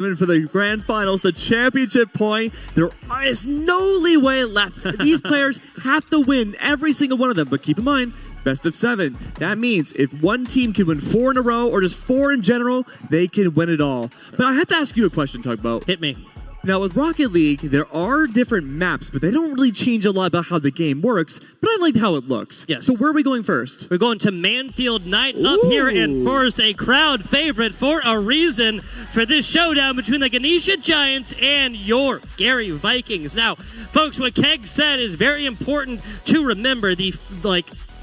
For the grand finals, the championship point, there is no leeway left. These players have to win every single one of them, but keep in mind, best of 7. That means if one team can win 4 in a row or just 4 in general, they can win it all. But I have to ask you a question, Tugboat. Hit me. Now, with Rocket League, there are different maps, but they don't really change a lot about how the game works, but I like how it looks. Yes. So where are we going first? We're going to Manfield Night up here in Forest, a crowd favorite for a reason for this showdown between the Ganesha Giants and your Gary Vikings. Now, folks, what Keg said is very important to remember.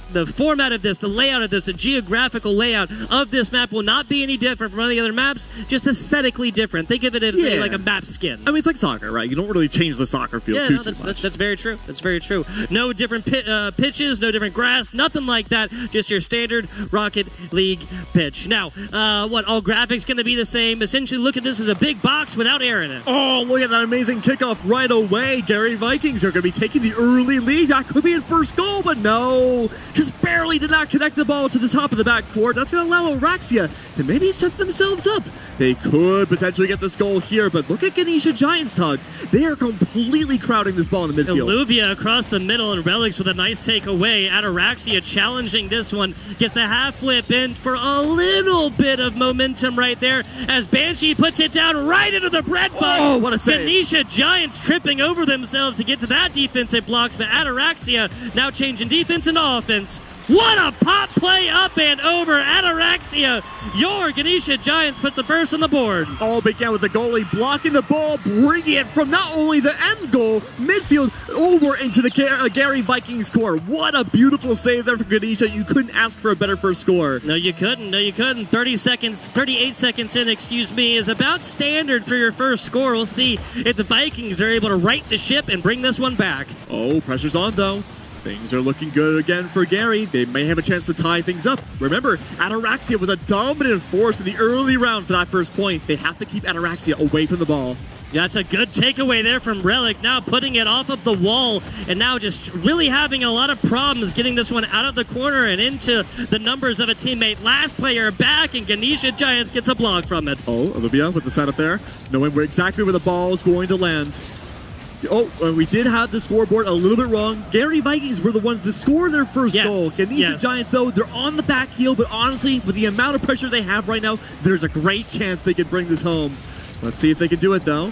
The format of this, the layout of this, the geographical layout of this map will not be any different from any other maps, just aesthetically different. Think of it as like a map skin. I mean, it's like soccer, right? You don't really change the soccer field too much. That's very true. That's very true. No different pitches, no different grass, nothing like that. Just your standard Rocket League pitch. Now, all graphics going to be the same? Essentially, look at this as a big box without air in it. Oh, look at that amazing kickoff right away. Gary Vikings are going to be taking the early lead. That could be in first goal, but no. Just barely did not connect the ball to the top of the backcourt. That's going to allow Araxia to maybe set themselves up. They could potentially get this goal here, but look at Ganesha Giants, Tug. They are completely crowding this ball in the midfield. Illuvia across the middle and Relics with a nice takeaway. Ataraxia challenging this one. Gets the half flip in for a little bit of momentum right there as Banshee puts it down right into the bread bug. Oh, what a save. Ganesha Giants tripping over themselves to get to that defensive blocks, but Ataraxia now changing defense and offense. What a pop play up and over. Ataraxia, your Ganesha Giants puts the first on the board. All began with the goalie blocking the ball, bringing it from not only the end goal, midfield, over into the Gary Vikings score. What a beautiful save there for Ganesha. You couldn't ask for a better first score. No, you couldn't. 38 seconds in, is about standard for your first score. We'll see if the Vikings are able to right the ship and bring this one back. Oh, pressure's on, though. Things are looking good again for Gary. They may have a chance to tie things up. Remember, Ataraxia was a dominant force in the early round for that first point. They have to keep Ataraxia away from the ball. Yeah, that's a good takeaway there from Relic. Now putting it off of the wall and now just really having a lot of problems getting this one out of the corner and into the numbers of a teammate. Last player back, and Ganesha Giants gets a block from it. Oh, Olivia with the setup there, knowing exactly where the ball is going to land. Oh, we did have the scoreboard a little bit wrong. Gary Vikings were the ones to score their first goal. Ganesha Giants, though, they're on the back heel, but honestly, with the amount of pressure they have right now, there's a great chance they could bring this home. Let's see if they can do it, though.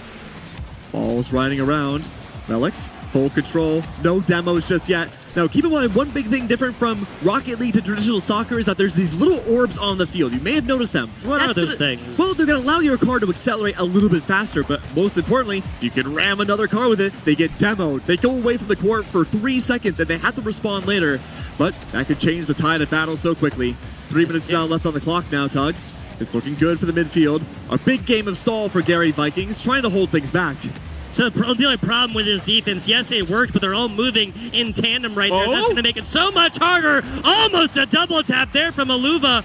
Ball's riding around. Melix, full control. No demos just yet. Now, keep in mind, one big thing different from Rocket League to traditional soccer is that there's these little orbs on the field. You may have noticed them. What are those things? Well, they're going to allow your car to accelerate a little bit faster, but most importantly, if you can ram another car with it, they get demoed. They go away from the court for 3 seconds, and they have to respond later. But that could change the tide of battle so quickly. 3 minutes now left on the clock now, Tug. It's looking good for the midfield. A big game of stall for Gary Vikings, trying to hold things back. So the only problem with his defense, yes, it worked, but they're all moving in tandem right there. That's going to make it so much harder. Almost a double tap there from Aluva.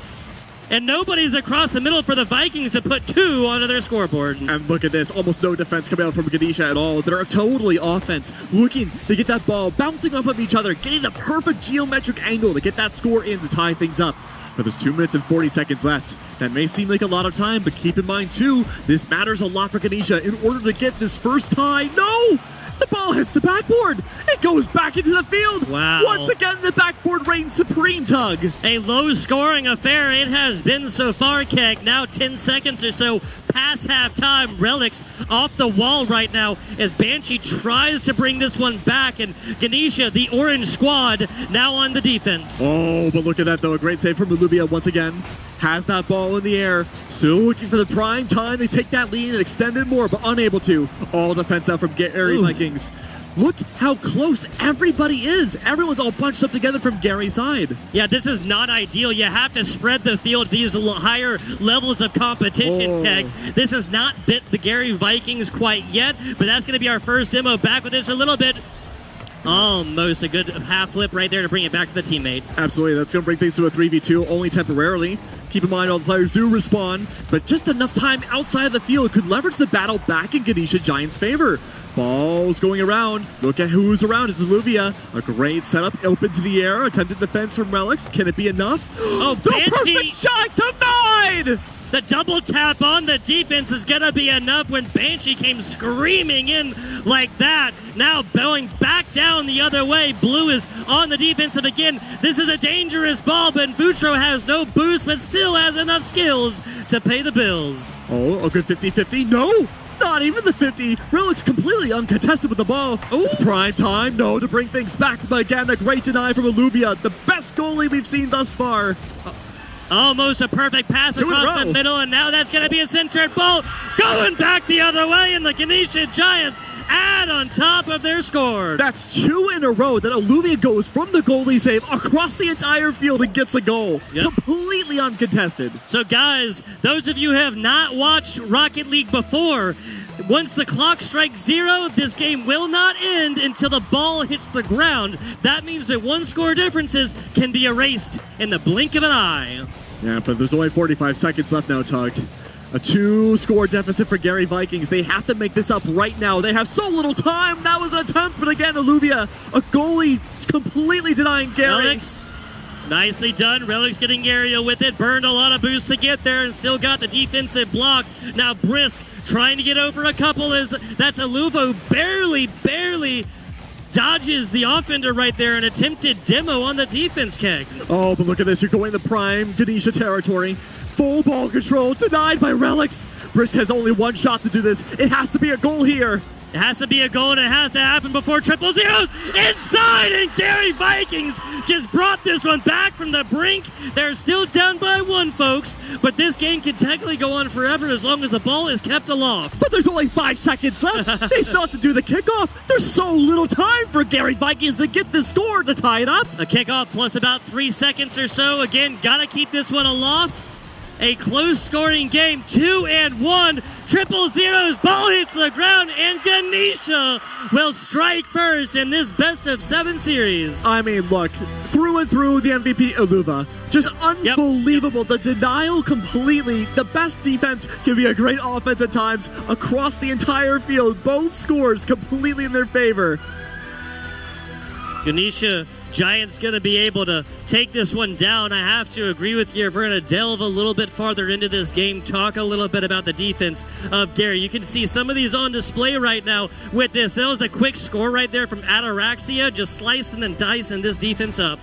And nobody's across the middle for the Vikings to put 2 onto their scoreboard. And look at this. Almost no defense coming out from Ganesha at all. They're totally offense. Looking to get that ball, bouncing off of each other, getting the perfect geometric angle to get that score in to tie things up. But there's 2 minutes and 40 seconds left. That may seem like a lot of time, but keep in mind, too, this matters a lot for Ganesha. In order to get this first tie, no! The ball hits the backboard. It goes back into the field. Wow. Once again, the backboard reigns supreme, Tug. A low-scoring affair it has been so far, Keg. Now 10 seconds or so past halftime. Relics off the wall right now as Banshee tries to bring this one back. And Ganesha, the orange squad, now on the defense. Oh, but look at that, though. A great save from Olivia once again. Has that ball in the air. Still looking for the prime time. They take that lead and extend it more, but unable to. All defense now from Gary Vikings. Look how close everybody is. Everyone's all bunched up together from Gary's side. Yeah, this is not ideal. You have to spread the field. These higher levels of competition, Keg. This has not bit the Gary Vikings quite yet, but that's going to be our first demo. Back with this a little bit. Almost a good half flip right there to bring it back to the teammate. Absolutely. That's going to bring things to a 3v2, only temporarily. Keep in mind, all the players do respond, but just enough time outside of the field could leverage the battle back in Ganesha Giants' favor. Ball's going around. Look at who's around. It's Olivia. A great setup, open to the air. Attempted defense from Relics. Can it be enough? Oh, the perfect shot denied! The double tap on the defense is going to be enough when Banshee came screaming in like that. Now going back down the other way. Blue is on the defensive again. This is a dangerous ball, but Vutro has no boost, but still has enough skills to pay the bills. Oh, a good 50-50. No! Not even the 50. Relic's completely uncontested with the ball. Ooh. It's prime time, no, to bring things back. But again, a great deny from Alluvia, the best goalie we've seen thus far. Almost a perfect pass across the middle, and now that's going to be a centered ball. Going back the other way, and the Ganesha Giants add on top of their score. That's 2 in a row that Alluvia goes from the goalie save across the entire field and gets a goal. Yep. Completely uncontested. So guys, those of you who have not watched Rocket League before, once the clock strikes 0, this game will not end until the ball hits the ground. That means that one-score differences can be erased in the blink of an eye. Yeah, but there's only 45 seconds left now, Tug. A 2-score deficit for Gary Vikings. They have to make this up right now. They have so little time. That was an attempt, but again, Alluvia, a goalie completely denying Gary. Relics, nicely done. Relics getting Gario with it. Burned a lot of boost to get there and still got the defensive block. Now Brisk trying to get over a couple. That's Aluvo barely dodges the offender right there, an attempted demo on the defense, Keg. Oh, but look at this. You're going the prime Ganesha territory. Full ball control, denied by Relics. Brisk has only one shot to do this. It has to be a goal here. It has to be a goal, and it has to happen before triple zeros inside, and Gary Vikings just brought this one back from the brink. They're still down by 1, folks, but this game can technically go on forever as long as the ball is kept aloft. But there's only 5 seconds left. They still have to do the kickoff. There's so little time for Gary Vikings to get the score to tie it up. A kickoff plus about 3 seconds or so. Again, gotta keep this one aloft. A close-scoring game, 2-1. Triple zeros, ball hits the ground, and Ganesha will strike first in this best-of-7 series. I mean, look, through and through, the MVP, Aluva. Just unbelievable. Yep. The denial completely. The best defense can be a great offense at times across the entire field. Both scores completely in their favor. Ganesha Giants going to be able to take this one down. I have to agree with you. If we're going to delve a little bit farther into this game, talk a little bit about the defense of Gary. You can see some of these on display right now with this. That was the quick score right there from Ataraxia, just slicing and dicing this defense up.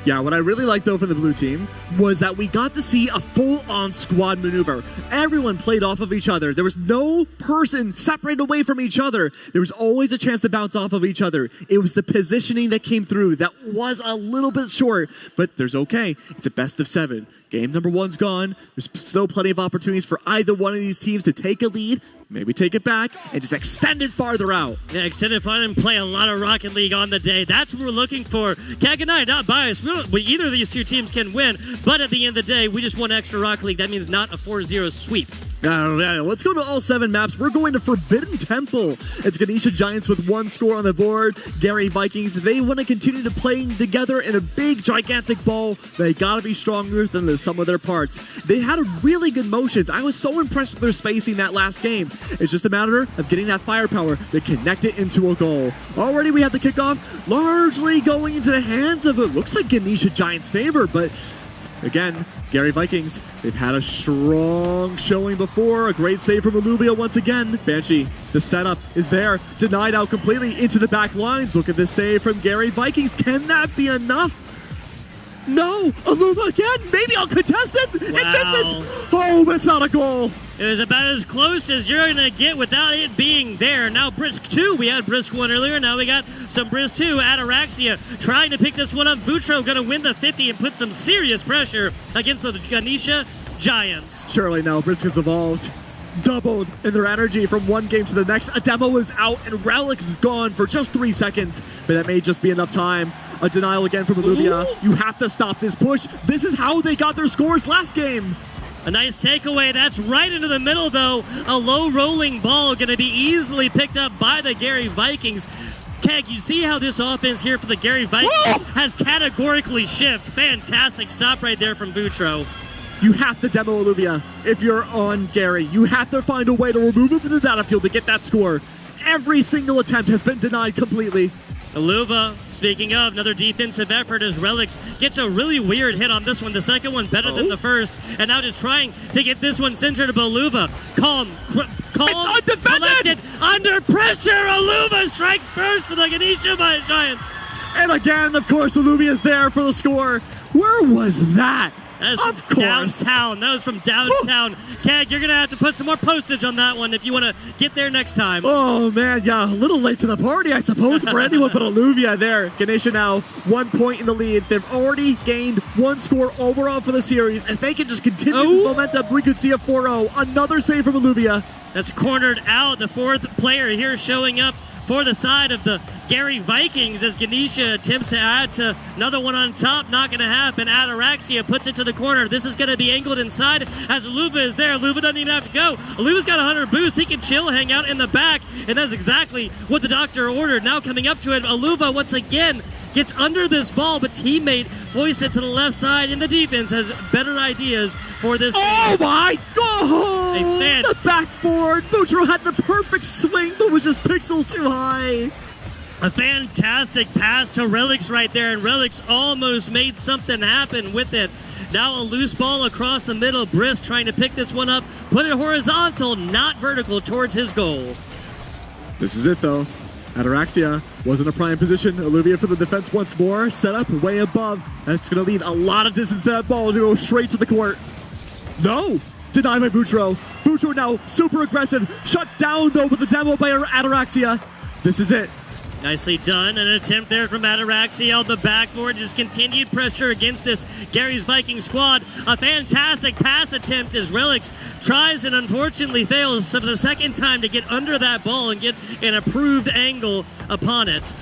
Yeah, what I really liked, though, from the blue team was that we got to see a full-on squad maneuver. Everyone played off of each other. There was no person separated away from each other. There was always a chance to bounce off of each other. It was the positioning that came through that was a little bit short, but there's okay. It's a best-of-7. Game number 1's gone. There's still plenty of opportunities for either one of these teams to take a lead, maybe take it back, and just extend it farther out. Yeah, extend it farther and play a lot of Rocket League on the day. That's what we're looking for. Keg and I, not biased. Either of these two teams can win, but at the end of the day, we just won extra Rocket League. That means not a 4-0 sweep. Let's go to all 7 maps. We're going to Forbidden Temple. It's Ganesha Giants with 1 score on the board. Gary Vikings, they want to continue to playing together in a big, gigantic ball. They got to be stronger than the sum of their parts. They had a really good motions. I was so impressed with their spacing that last game. It's just a matter of getting that firepower to connect it into a goal. Already we have the kickoff largely going into the hands of it. Looks like Ganesha Giants' favor, but again, Gary Vikings, they've had a strong showing before. A great save from Alluvia once again. Banshee, the setup is there. Denied out completely into the back lines. Look at this save from Gary Vikings. Can that be enough? No! Alluvia again! Maybe uncontested! Wow. It misses! Oh, but it's not a goal! It was about as close as you're going to get without it being there. Now Brisk 2. We had Brisk 1 earlier. Now we got some Brisk 2. Ataraxia trying to pick this one up. Vutro going to win the 50 and put some serious pressure against the Ganesha Giants. Surely now Brisk has evolved. Doubled in their energy from one game to the next. A demo is out and Relics is gone for just 3 seconds. But that may just be enough time. A denial again from Alluvia. You have to stop this push. This is how they got their scores last game. A nice takeaway. That's right into the middle, though. A low rolling ball going to be easily picked up by the Gary Vikings. Keg, you see how this offense here for the Gary Vikings has categorically shifted. Fantastic stop right there from Vutro. You have to demo Alluvia if you're on Gary. You have to find a way to remove him from the battlefield to get that score. Every single attempt has been denied completely. Aluva, speaking of, another defensive effort as Relics gets a really weird hit on this one. The second one better than the first, and now just trying to get this one centered to Aluva. Calm, collected, under pressure. Aluva strikes first for the Ganesha Giants. And again, of course, Aluva is there for the score. Where was that? That is from downtown. That was from downtown. Keg, you're going to have to put some more postage on that one if you want to get there next time. Oh, man, yeah, a little late to the party, I suppose, for anyone but Aluva there. Ganesha now 1 point in the lead. They've already gained 1 score overall for the series. If they can just continue this momentum, we could see a 4-0. Another save from Aluva. That's cornered out. The fourth player here showing up for the side of the Gary Vikings as Ganesha attempts to add to another one on top. Not going to happen. Ataraxia puts it to the corner. This is going to be angled inside as Aluva is there. Aluva doesn't even have to go. Aluva's got 100 boost. He can chill, hang out in the back, and that's exactly what the doctor ordered. Now coming up to it, Aluva once again gets under this ball, but teammate hoists it to the left side, and the defense has better ideas for this game. My God! The backboard! Boudreaux had the perfect swing, but was just pixels too high. A fantastic pass to Relics right there, and Relics almost made something happen with it. Now a loose ball across the middle. Brisk trying to pick this one up, put it horizontal, not vertical, towards his goal. This is it, though. Ataraxia was in a prime position. Aluva for the defense once more. Set up way above. That's going to lead a lot of distance to that ball to go straight to the court. No! Denied by Boudreaux. Boudreaux now super aggressive. Shut down, though, with the demo by Ataraxia. This is it. Nicely done. An attempt there from Ataraxia on the backboard. Just continued pressure against this Gary's Viking squad. A fantastic pass attempt as Relics tries and unfortunately fails for the second time to get under that ball and get an approved angle upon it.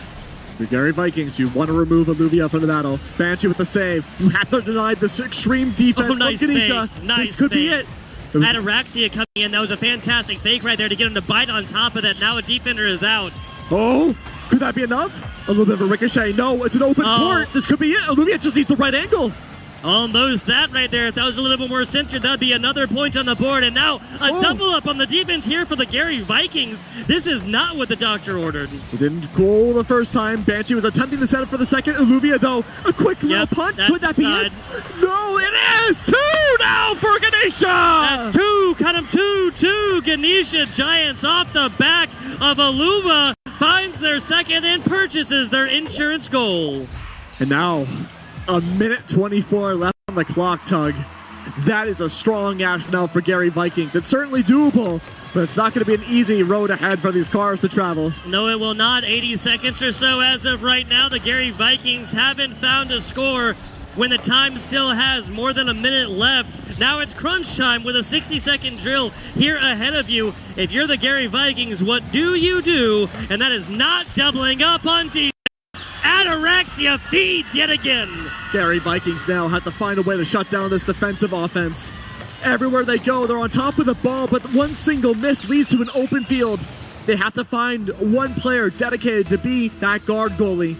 The Gary Vikings, you want to remove Aluva from the battle. Banshee with the save. You have to deny this extreme defense nice from Ganesha. Nice this could be it. Ataraxia coming in. That was a fantastic fake right there to get him to bite on top of that. Now a defender is out. Oh, could that be enough? A little bit of a ricochet. No, it's an open court. This could be it. Aluva just needs the right angle. Almost that right there. If that was a little bit more centered, that'd be another point on the board. And now a double up on the defense here for the Gary Vikings. This is not what the doctor ordered. It didn't go the first time. Banshee was attempting to set up for the second. Aluva, though, a quick little punt. Could that be it? No, it is 2 now for Ganesha. That's 2. Cut him 2. Ganesha Giants off the back of Aluva finds their second and purchases their insurance goal. And now, a minute 24 left on the clock, Tug. That is a strong ask now for Gary Vikings. It's certainly doable, but it's not going to be an easy road ahead for these cars to travel. No, it will not. 80 seconds or so as of right now. The Gary Vikings haven't found a score when the time still has more than a minute left. Now it's crunch time with a 60-second drill here ahead of you. If you're the Gary Vikings, what do you do? And that is not doubling up on defense. Ataraxia feeds yet again. Gary Vikings now have to find a way to shut down this defensive offense. Everywhere they go, they're on top of the ball, but one single miss leads to an open field. They have to find one player dedicated to be that guard goalie.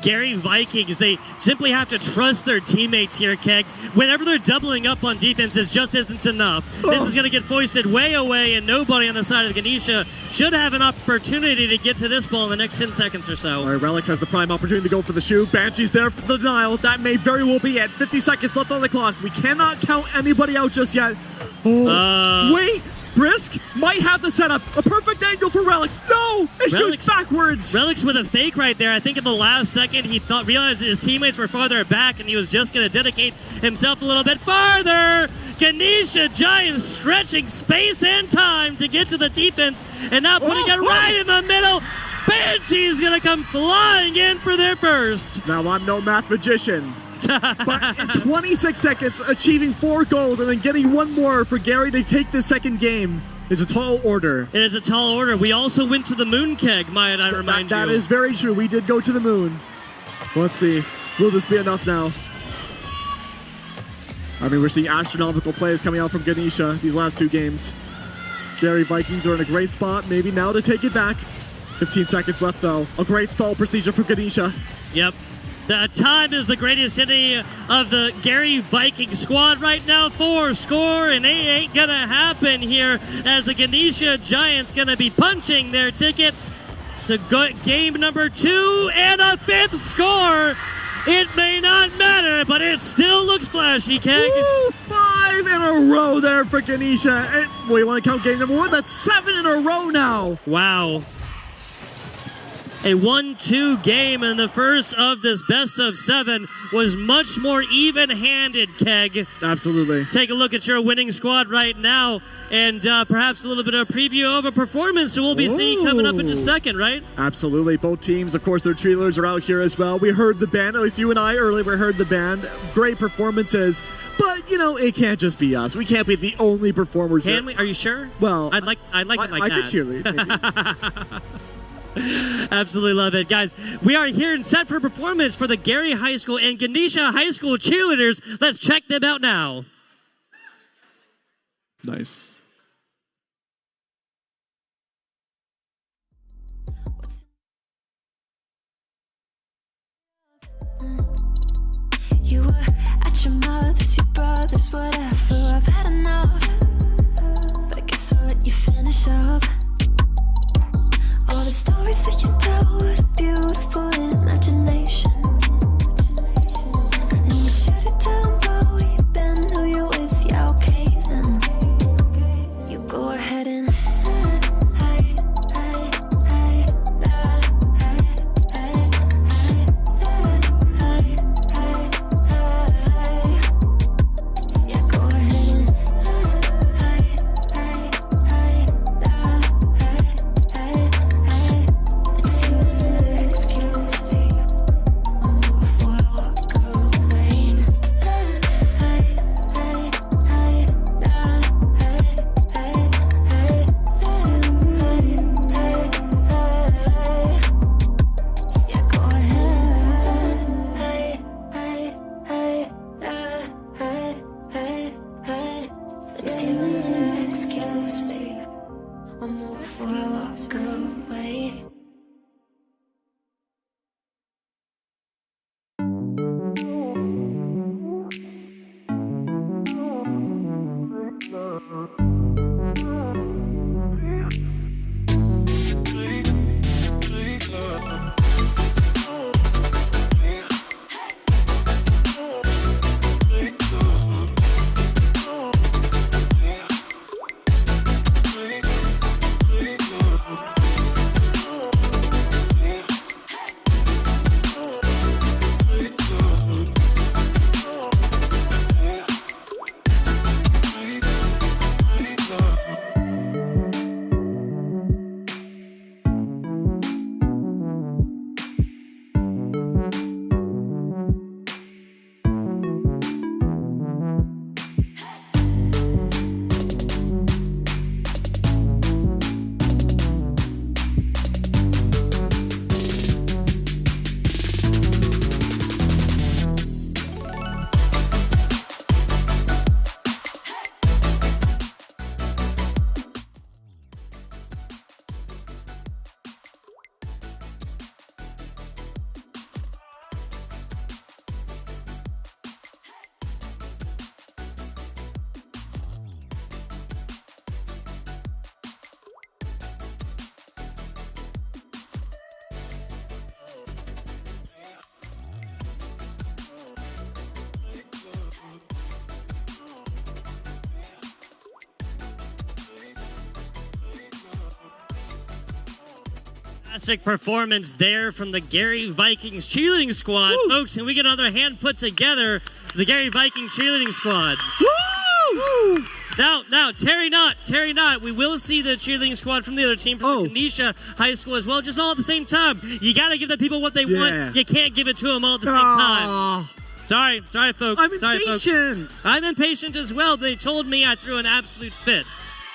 Gary Vikings, they simply have to trust their teammates here, Keg. Whenever they're doubling up on defense, it just isn't enough. This is going to get foisted way away, and nobody on the side of Ganesha should have an opportunity to get to this ball in the next 10 seconds or so. All right, Relics has the prime opportunity to go for the shoot. Banshee's there for the denial. That may very well be it. 50 seconds left on the clock. We cannot count anybody out just yet. Wait! Brisk might have the setup. A perfect angle for Relics. No! It shoots backwards. Relics with a fake right there. I think in the last second he realized that his teammates were farther back and he was just going to dedicate himself a little bit farther. Ganesha Giants stretching space and time to get to the defense and now putting it right in the middle. Banshee's going to come flying in for their first. Now I'm no math magician. But in 26 seconds, achieving 4 goals and then getting one more for Gary to take the second game is a tall order. It is a tall order. We also went to the moon, Keg, might I remind you. That is very true. We did go to the moon. Let's see. Will this be enough now? I mean, we're seeing astronomical plays coming out from Ganesha these last 2 games. Gary Vikings are in a great spot, maybe now to take it back. 15 seconds left, though. A great stall procedure for Ganesha. Yep. The time is the greatest city of the Gary Viking squad right now. 4 score, and it ain't gonna happen here as the Ganesha Giants gonna be punching their ticket to game number 2 and a 5th score. It may not matter, but it still looks flashy, Keg. Woo, 5 in a row there for Ganesha. Well, you want to count game number 1? That's 7 in a row now. Wow. A 1-2 game, and the first of this best of 7 was much more even-handed, Keg. Absolutely. Take a look at your winning squad right now, and perhaps a little bit of a preview of a performance that we'll be seeing coming up in a second, right? Absolutely. Both teams, of course, their cheerleaders are out here as well. We heard the band, at least you and I earlier, we heard the band. Great performances. But, you know, it can't just be us. We can't be the only performers. Can we? Are you sure? Well, I'd like it like that. I could cheerlead, maybe. Absolutely love it. Guys, we are here and set for performance for the Gary High School and Ganesha High School cheerleaders. Let's check them out now. Nice. You were at your mother's, your brother's, whatever. I've had enough, but I guess I'll let you finish up. All the stories that you tell with a beautiful imagination. And you should've tell them about where you've been, who you're with, yeah, okay then. You go ahead and Fantastic performance there from the Gary Vikings cheerleading squad. Woo. Folks, can we get another hand put together for the Gary Viking cheerleading squad? Woo! Now, Terry Knott, we will see the cheerleading squad from the other team from Ganesha High School as well, just all at the same time. You got to give the people what they want. You can't give it to them all at the same time. Sorry, folks. I'm impatient. I'm impatient as well. They told me I threw an absolute fit.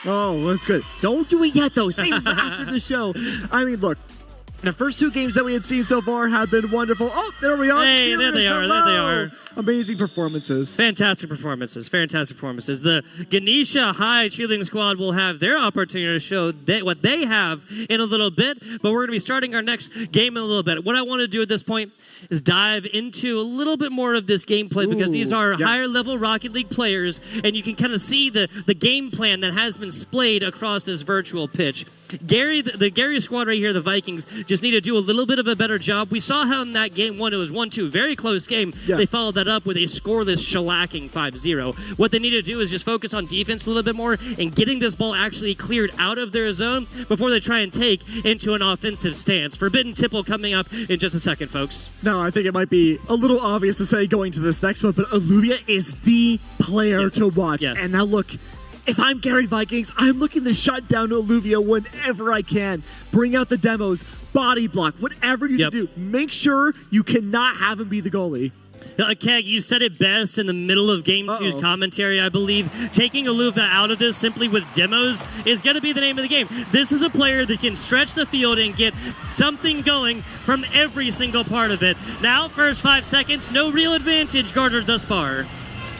Oh, that's good. Don't do it yet, though. Save it for after the show. I mean, look, The first 2 games that we had seen so far have been wonderful. Oh, there we are. Hey, there they are. There they are. Amazing performances. Fantastic performances. Fantastic performances. The Ganesha High cheerleading squad will have their opportunity to show what they have in a little bit, but we're going to be starting our next game in a little bit. What I want to do at this point is dive into a little bit more of this gameplay because these are higher level Rocket League players, and you can kind of see the game plan that has been splayed across this virtual pitch. Gary, the Gary squad right here, the Vikings, just need to do a little bit of a better job. We saw how in that game 1, it was 1-2, very close game. Yeah. They followed that up with a scoreless shellacking 5-0. What they need to do is just focus on defense a little bit more and getting this ball actually cleared out of their zone before they try and take into an offensive stance. Forbidden Tipple coming up in just a second, folks. No, I think it might be a little obvious to say going to this next one, but Olivia is the player to watch. Yes. And now look, if I'm Gary Vikings, I'm looking to shut down Olivia whenever I can. Bring out the demos, body block, whatever you can do. Make sure you cannot have him be the goalie. Keg, you said it best in the middle of Game 2's commentary, I believe. Taking Olivia out of this simply with demos is going to be the name of the game. This is a player that can stretch the field and get something going from every single part of it. Now, first 5 seconds, no real advantage garnered thus far.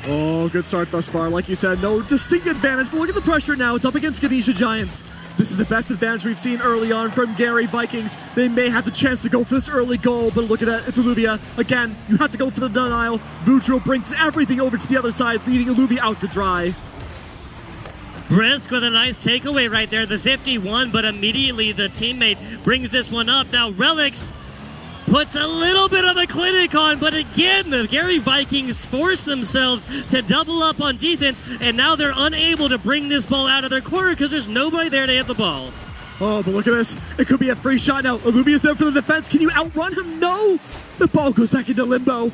Oh, good start thus far. Like you said, no distinct advantage, but look at the pressure now. It's up against Ganesha Giants. This is the best advantage we've seen early on from Gary Vikings. They may have the chance to go for this early goal, but look at that. It's Olivia. Again, you have to go for the denial. Vutro brings everything over to the other side, leaving Olivia out to dry. Brisk with a nice takeaway right there, the 51, but immediately the teammate brings this one up. Now, Relics puts a little bit of a clinic on, but again, the Gary Vikings force themselves to double up on defense, and now they're unable to bring this ball out of their corner because there's nobody there to hit the ball. Oh, but look at this. It could be a free shot now. Olivia's there for the defense. Can you outrun him? No! The ball goes back into limbo.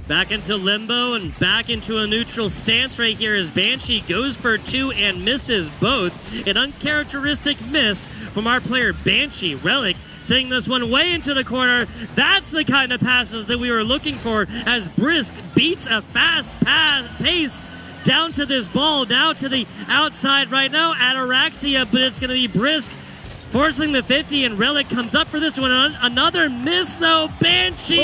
Back into limbo and back into a neutral stance right here as Banshee goes for 2 and misses both. An uncharacteristic miss from our player Banshee. Relic sending this one way into the corner. That's the kind of passes that we were looking for as Brisk beats a fast pace down to this ball, now to the outside right now. Ataraxia, but it's going to be Brisk forcing the 50, and Relic comes up for this one. Another miss, though. Banshee.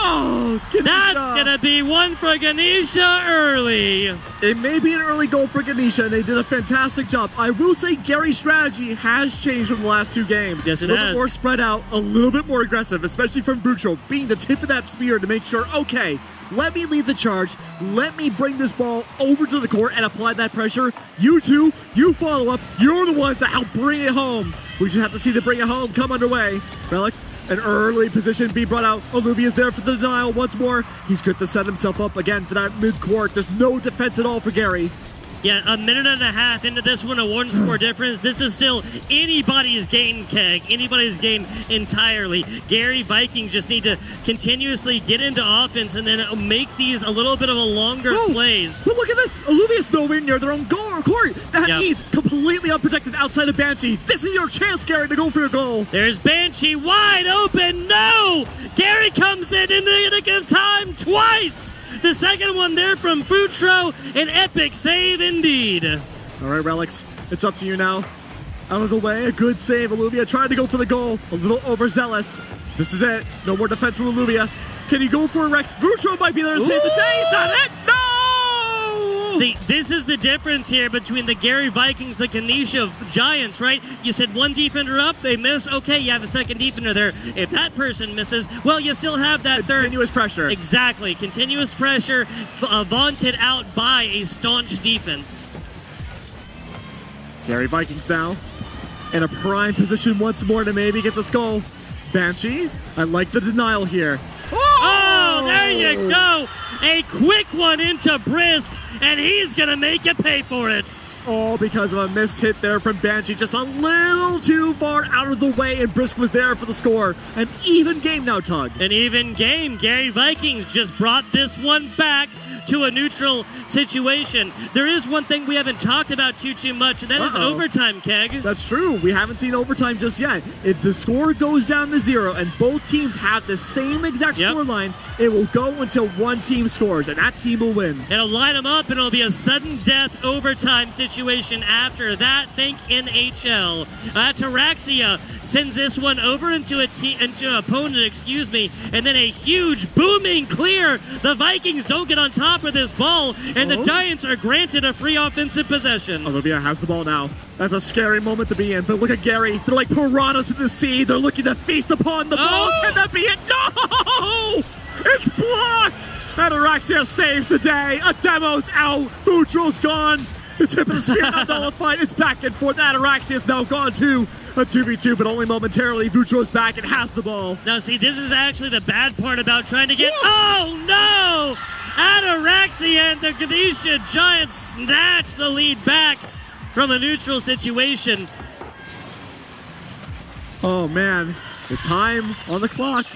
Oh, that's going to be one for Ganesha early. It may be an early goal for Ganesha, and they did a fantastic job. I will say Gary's strategy has changed from the last 2 games. Yes, it has. A little bit more spread out, a little bit more aggressive, especially from Vutro, being the tip of that spear to make sure, okay, let me lead the charge. Let me bring this ball over to the court and apply that pressure. You two, you follow up. You're the ones that help bring it home. We just have to see the bring it home come underway. Relics, an early position being brought out. Olivia's there for the denial once more. He's good to set himself up again for that mid-court. There's no defense at all for Gary. Yeah, a minute and a half into this one, a one-score difference. This is still anybody's game, Keg. Anybody's game entirely. Gary Vikings just need to continuously get into offense and then make these a little bit of a longer plays. But look at this. Olivia's nowhere near their own goal or court. That means completely unprotected outside of Banshee. This is your chance, Gary, to go for a goal. There's Banshee wide open. No! Gary comes in the nick of time twice. The second one there from Futro, an epic save indeed. All right, Relics, it's up to you now. Out of the way, a good save. Olivia tried to go for the goal, a little overzealous. This is it. No more defense from Olivia. Can you go for a Rex? Futro might be there to save the day. Is that it? No! See, this is the difference here between the Gary Vikings, the Ganesha Giants, right? You said one defender up, they miss. Okay, you have a second defender there. If that person misses, well, you still have that third. Continuous pressure. Exactly. Continuous pressure vaunted out by a staunch defense. Gary Vikings now in a prime position once more to maybe get this goal. Banshee, I like the denial here. Oh, there you go. A quick one into Brisk, and he's going to make you pay for it. All because of a missed hit there from Banshee. Just a little too far out of the way, and Brisk was there for the score. An even game now, Tug. An even game. Gary Vikings just brought this one back to a neutral situation. There is one thing we haven't talked about too much, and that is overtime, Keg. That's true. We haven't seen overtime just yet. If the score goes down to 0 and both teams have the same exact score line, it will go until one team scores, and that team will win. It'll line them up, and it'll be a sudden death overtime situation after that. Think NHL. Taraxia sends this one over into an opponent, and then a huge booming clear. The Vikings don't get on top of this ball, and the Giants are granted a free offensive possession. Olivia has the ball now. That's a scary moment to be in, but look at Gary. They're like piranhas in the sea. They're looking to feast upon the ball. Can that be it? No! It's blocked! Ataraxia saves the day. A demo's out. Butro's gone. The tip of the spear not nullified. It's back and forth. Ataraxia's now gone too. A 2v2, but only momentarily. Butro's back and has the ball. Now, see, this is actually the bad part about trying to get... Oh, no! Ataraxia and the Ganesha Giants snatch the lead back from a neutral situation. Oh, man. The time on the clock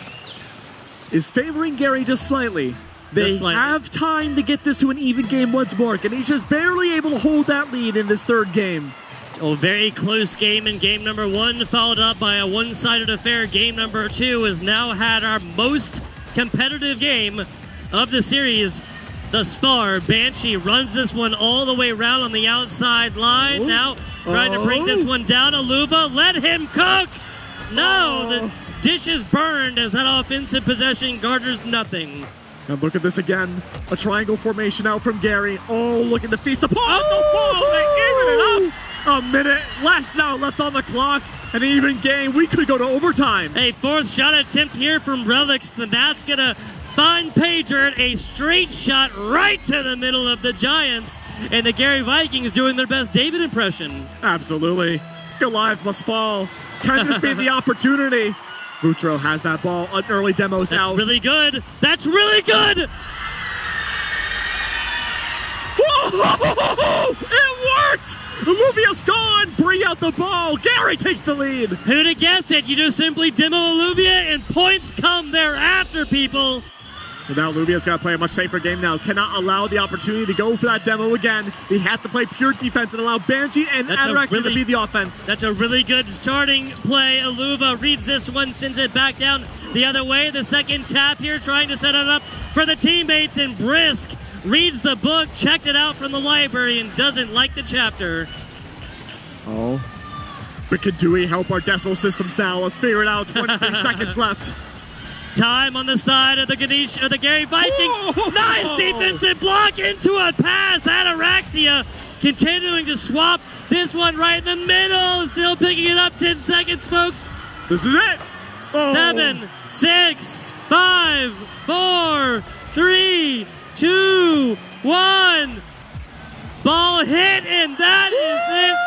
is favoring Gary just slightly. They have time to get this to an even game once more. Ganesha's barely able to hold that lead in this third game. A very close game in game number 1, followed up by a one-sided affair. Game number 2 has now had our most competitive game of the series thus far. Banshee runs this one all the way around on the outside line. Now trying to bring this one down. Aluva, let him cook! No, the dish is burned as that offensive possession garners nothing. And look at this again. A triangle formation out from Gary. Oh, looking to feast upon the ball. They even it up. A minute less now left on the clock. An even game. We could go to overtime. A fourth shot attempt here from Relics. That's going to find Pager. A straight shot right to the middle of the Giants. And the Gary Vikings doing their best David impression. Absolutely. Goliath must fall. Can this be the opportunity? Butro has that ball. An early demo's out. That's really good. That's really good. Whoa! It worked! Alluvia's gone! Bring out the ball! Gary takes the lead! Who'd have guessed it? You just simply demo Alluvia and points come thereafter, people. And now Alluvia's got to play a much safer game now. Cannot allow the opportunity to go for that demo again. He has to play pure defense and allow Banshee and Ataraxia to be the offense. That's a really good starting play. Alluva reads this one, sends it back down the other way. The second tap here, trying to set it up for the teammates, and Brisk reads the book, checked it out from the library, and doesn't like the chapter. Oh. But can Dewey help our decimal systems now? Let's figure it out. 23 seconds left. Time on the side of the Gary Vikings. Nice defensive block into a pass. Ataraxia continuing to swap this one right in the middle. Still picking it up. 10 seconds, folks. This is it. 7, 6, 5, 4, 3, 2, 1. Ball hit, and that is it.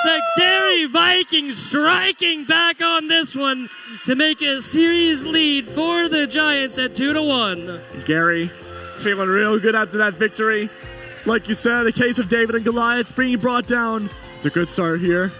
The Gary Vikings striking back on this one to make a series lead for the Giants at 2-1. Gary feeling real good after that victory. Like you said, a case of David and Goliath being brought down. It's a good start here.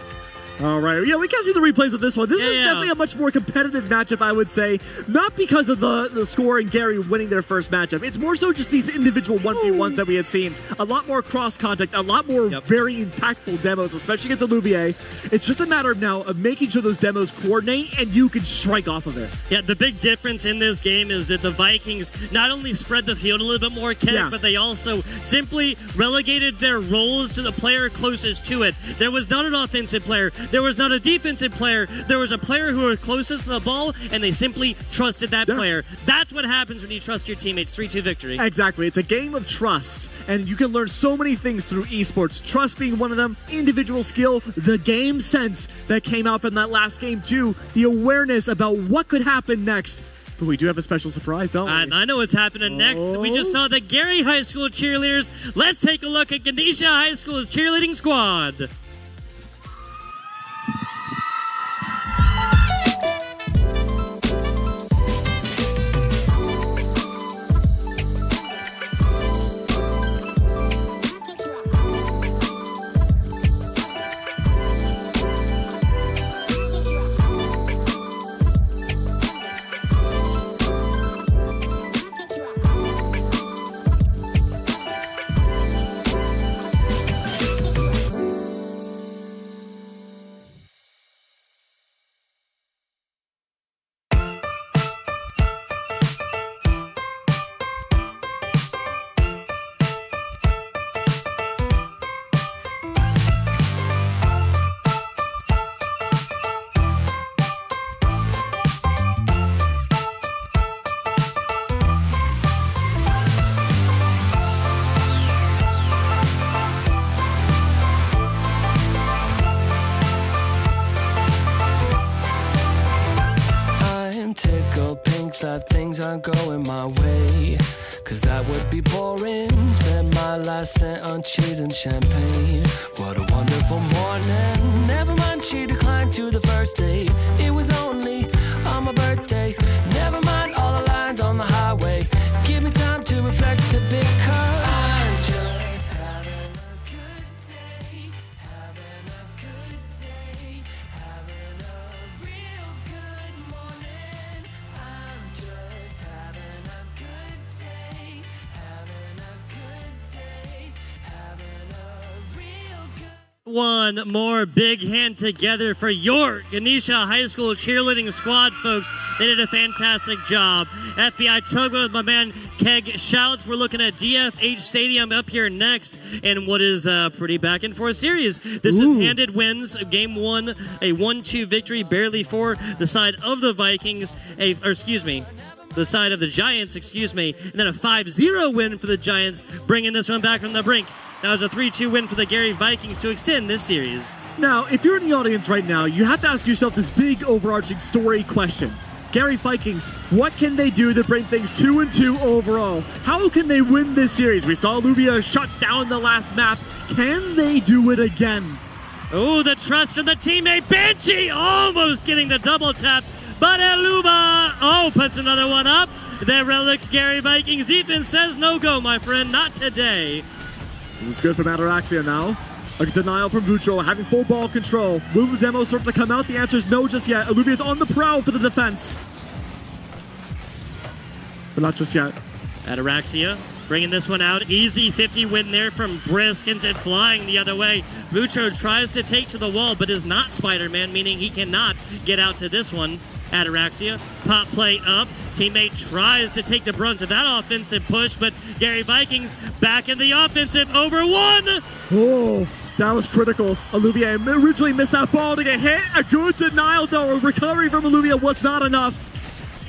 All right. Yeah, we can see the replays of this one. This is definitely a much more competitive matchup, I would say. Not because of the score and Gary winning their first matchup. It's more so just these individual 1v1s that we had seen. A lot more cross-contact, a lot more very impactful demos, especially against Alluvier. It's just a matter of now of making sure those demos coordinate and you can strike off of it. Yeah, the big difference in this game is that the Vikings not only spread the field a little bit more, but they also simply relegated their roles to the player closest to it. There was not an offensive player. There was not a defensive player. There was a player who was closest to the ball, and they simply trusted that player. That's what happens when you trust your teammates. 3-2 victory. Exactly. It's a game of trust, and you can learn so many things through esports. Trust being one of them, individual skill, the game sense that came out from that last game too, the awareness about what could happen next. But we do have a special surprise, don't we? I know what's happening next. We just saw the Gary High School cheerleaders. Let's take a look at Ganesha High School's cheerleading squad. aren't going my way, cause that would be boring. Spend my last cent on cheese and champagne. What a wonderful morning. Never mind, she declined to the first date. It was only on my birthday. Never mind all the lines on the highway. Give me time to reflect a bit, cause I'm just having a good day. Having a good day. Having a real good morning. I'm just having a good day. Having a good day. Having a real good. One more big hand together for your Ganesha High School cheerleading squad, folks. They did a fantastic job. FBI Tugboat with my man Keg Shouts. We're looking at DFH Stadium up here next in what is a pretty back and forth series. This was handed wins. Game 1, a 1-2 victory, barely for the side of the Vikings. The side of the Giants, and then a 5-0 win for the Giants, bringing this one back from the brink. That was a 3-2 win for the Gary Vikings to extend this series. Now, if you're in the audience right now, you have to ask yourself this big overarching story question. Gary Vikings, what can they do to bring things 2-2 overall? How can they win this series? We saw Alluvia shut down the last map. Can they do it again? Oh, the trust of the teammate. Banshee almost getting the double tap, but Alluvia, puts another one up. The Relics Gary Vikings defense says no go, my friend, not today. This is good for Ataraxia now. A denial from Vutro, having full ball control. Will the demo start to come out? The answer is no just yet. Alluvia's on the prowl for the defense. But not just yet. Ataraxia bringing this one out. Easy 50 win there from Brisk. Ends it flying the other way. Vutro tries to take to the wall, but is not Spider-Man, meaning he cannot get out to this one. Ataraxia, pop play up. Teammate tries to take the brunt of that offensive push, but Gary Vikings back in the offensive over one. Oh, that was critical. Alluvia originally missed that ball to get hit. A good denial, though. A recovery from Alluvia was not enough.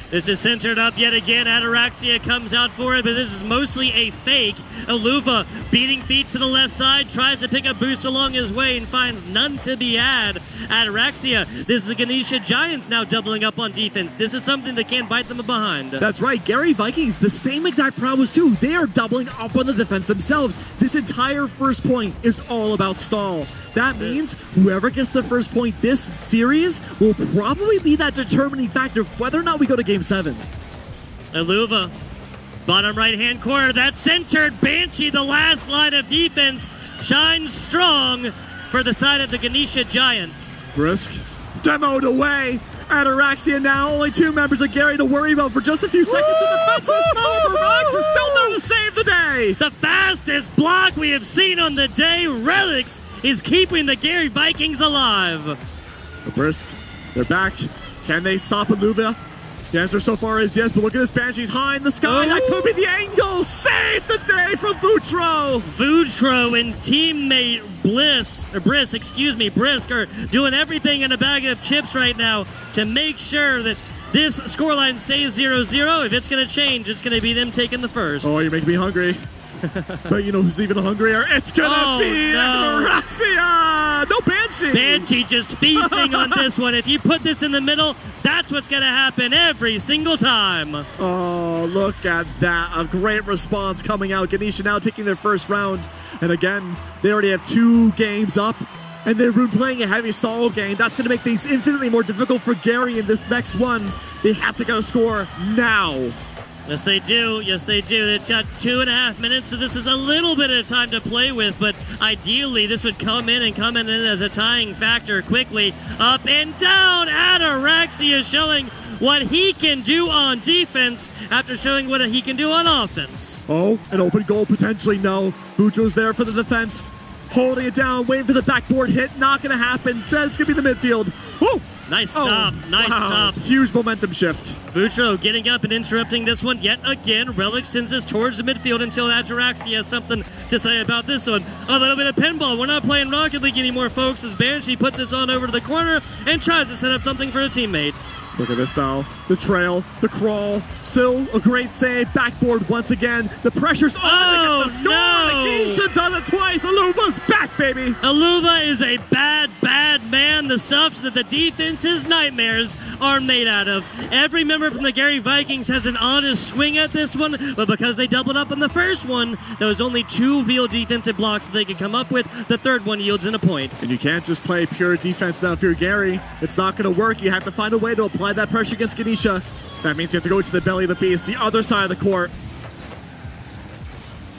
This is centered up yet again. Ataraxia comes out for it, but this is mostly a fake. Alluvia beating feet to the left side, tries to pick a boost along his way and finds none to be had. Ataraxia, this is the Ganesha Giants now doubling up on defense. This is something that can bite them behind. That's right. Gary Vikings, the same exact prowess too. They are doubling up on the defense themselves. This entire first point is all about stall. That means whoever gets the first point this series will probably be that determining factor of whether or not we go to Game 7. Alluvia, bottom right-hand corner, that's centered. Banshee, the last line of defense, shines strong for the side of the Ganesha Giants. Brisk, demoed away. Ataraxia now, only 2 members of Gary to worry about for just a few seconds. The defense is still there to save the day. The fastest block we have seen on the day. Relics is keeping the Gary Vikings alive. Brisk, they're back. Can they stop Alluvia? The answer so far is yes, but look at this. Banshee's high in the sky. That could be the angle. Save the day from Vutro. Vutro and teammate Brisk are doing everything in a bag of chips right now to make sure that this scoreline stays 0-0. If it's going to change, it's going to be them taking the first. Oh, you make me hungry. But you know who's even hungrier? It's gonna be Ataraxia! No, Banshee! Banshee just feasting on this one. If you put this in the middle, that's what's gonna happen every single time. Oh, look at that. A great response coming out. Ganesha now taking their first round. And again, they already have 2 games up. And they're playing a heavy stall game. That's going to make things infinitely more difficult for Gary in this next one. They have to get a score now. Yes, they do. Yes, they do. They've got 2.5 minutes, so this is a little bit of time to play with, but ideally this would come in as a tying factor quickly. Up and down. Ataraxia showing what he can do on defense after showing what he can do on offense. Oh, an open goal potentially. No. Vutro's there for the defense. Holding it down, waiting for the backboard hit. Not going to happen. Instead, it's going to be the midfield. Oh! Nice stop. Nice stop. Huge momentum shift. Vutro getting up and interrupting this one yet again. Relic sends us towards the midfield until Ataraxia has something to say about this one. A little bit of pinball. We're not playing Rocket League anymore, folks, as Banshee puts us on over to the corner and tries to set up something for a teammate. Look at this now. The trail, the crawl. Still a great save. Backboard once again. The pressure's on. Oh, the score. no. Ganesha does it twice. Alluvia's back, baby. Alluvia is a bad man, the stuff that the defense's nightmares are made out of. Every member from the Gary Vikings has an honest swing at this one, but because they doubled up on the first one, there was only 2 real defensive blocks that they could come up with. The third one yields in a point. And you can't just play pure defense now if you're Gary. It's not going to work. You have to find a way to apply that pressure against Ganesha. That means you have to go to the belly of the beast, the other side of the court.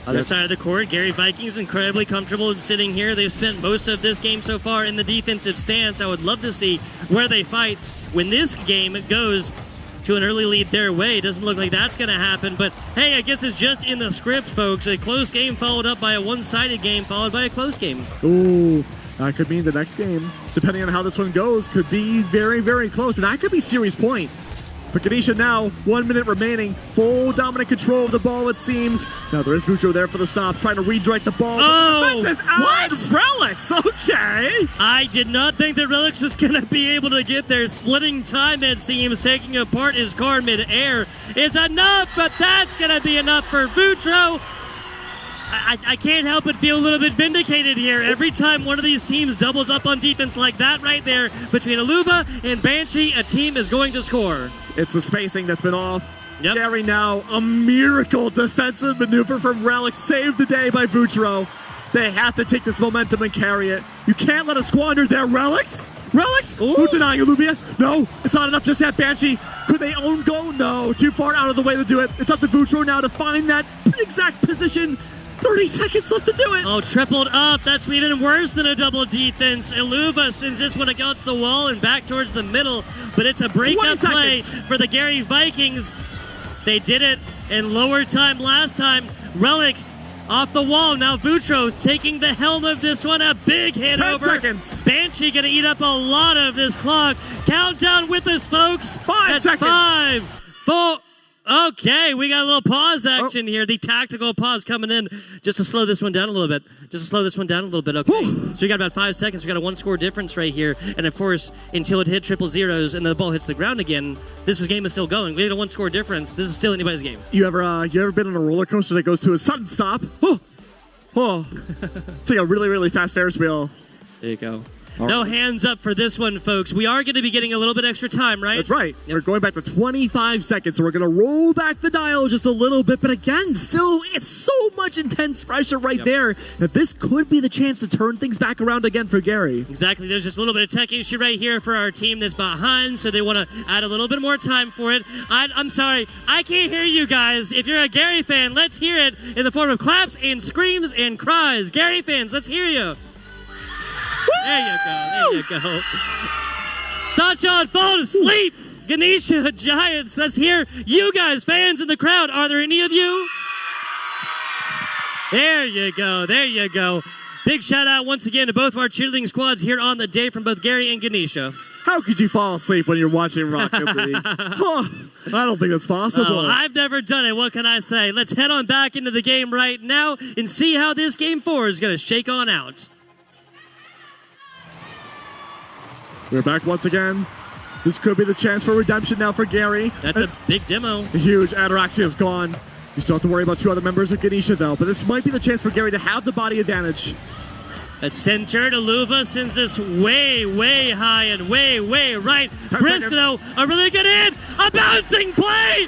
Other side of the court, Gary Vikings incredibly comfortable in sitting here. They've spent most of this game so far in the defensive stance. I would love to see where they fight when this game goes to an early lead their way. Doesn't look like that's going to happen, but hey, I guess it's just in the script, folks. A close game followed up by a one-sided game followed by a close game. Ooh, that could mean the next game, depending on how this one goes, could be very, very close, and that could be series point. But Ganesha now, 1 minute remaining, full dominant control of the ball, it seems. Now there is Vucho there for the stop, trying to redirect the ball. Oh, what? Relics, okay. I did not think that Relics was going to be able to get there. Splitting time, it seems, taking apart his car mid-air is enough, but that's going to be enough for Vucho. I can't help but feel a little bit vindicated here. Every time one of these teams doubles up on defense like that right there, between Aluva and Banshee, a team is going to score. It's the spacing that's been off. Yep. Gary now, a miracle defensive maneuver from Relic, saved the day by Vucho. They have to take this momentum and carry it. You can't let it squander there, Relics. Relics? Who's denying Alluvia? No, it's not enough just yet. Banshee, could they own goal? No, too far out of the way to do it. It's up to Vucho now to find that exact position. 30 seconds left to do it. Oh, tripled up. That's even worse than a double defense. Iluva sends this one against the wall and back towards the middle, but it's a breakup play for the Gary Vikings. They did it in lower time last time. Relics off the wall. Now Vucho taking the helm of this one. A big hit 10 over. seconds. Banshee going to eat up a lot of this clock. Countdown with us, folks. 5 seconds. 5, 4. Okay, we got a little pause action here. The tactical pause coming in just to slow this one down a little bit. Okay, so we got about 5 seconds. We got a 1-score difference right here. And of course, until it hit triple zeros and the ball hits the ground again, this game is still going. We had a 1-score difference. This is still anybody's game. You ever been on a roller coaster that goes to a sudden stop? It's like a really, really fast Ferris wheel. There you go. No hands up for this one, folks. We are going to be getting a little bit extra time, right? That's right. We're going back to 25 seconds, so we're going to roll back the dial just a little bit. But again, still, it's so much intense pressure right there that this could be the chance to turn things back around again for Gary. Exactly. There's just a little bit of tech issue right here for our team that's behind, so they want to add a little bit more time for it. I'm sorry. I can't hear you guys. If you're a Gary fan, let's hear it in the form of claps and screams and cries. Gary fans, let's hear you. There you go. Touchdown, fall asleep. Ganesha Giants, let's hear you guys, fans in the crowd. Are there any of you? There you go. Big shout out once again to both of our cheerleading squads here on the day from both Gary and Ganesha. How could you fall asleep when you're watching Rocket League? I don't think that's possible. Oh, I've never done it. What can I say? Let's head on back into the game right now and see how this game 4 is going to shake on out. We're back once again. This could be the chance for redemption now for Gary. That's a big demo. Huge. Ataraxia is gone. You still have to worry about 2 other members of Ganesha, though. But this might be the chance for Gary to have the body advantage. That's centered. Aluva sends this way, way high and way, way right. Brisk, though, a really good hit. A bouncing play.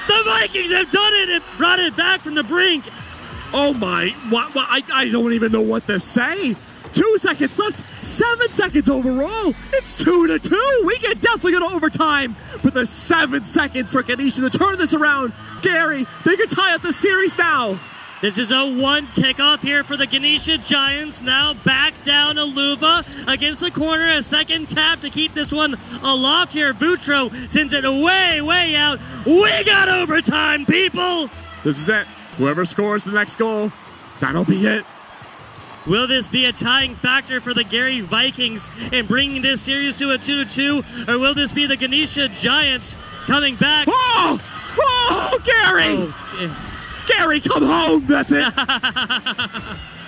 The Vikings have done it and brought it back from the brink. Oh, my. I don't even know what to say. 2 seconds left. 7 seconds overall. It's 2-2. We can definitely go to overtime. But there's 7 seconds for Ganesha to turn this around. Gary, they can tie up the series now. This is a 1 kickoff here for the Ganesha Giants. Now back down Aluva against the corner. A second tap to keep this one aloft here. Vucho sends it way, way out. We got overtime, people. This is it. Whoever scores the next goal, that'll be it. Will this be a tying factor for the Gary Vikings and bringing this series to a 2-2? Or will this be the Ganesha Giants coming back? Oh, Gary! Gary, come home! That's it!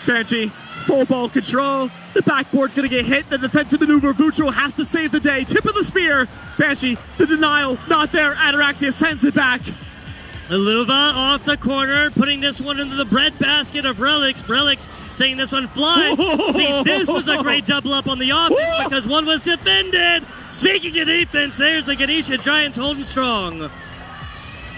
Banshee, full ball control. The backboard's going to get hit. The defensive maneuver. Vucho has to save the day. Tip of the spear. Banshee, the denial, not there. Ataraxia sends it back. Aluva off the corner, putting this one into the breadbasket of Relics. Relics saying this one fly. See, this was a great double up on the offense because one was defended. Speaking of defense, there's the Ganesha Giants holding strong.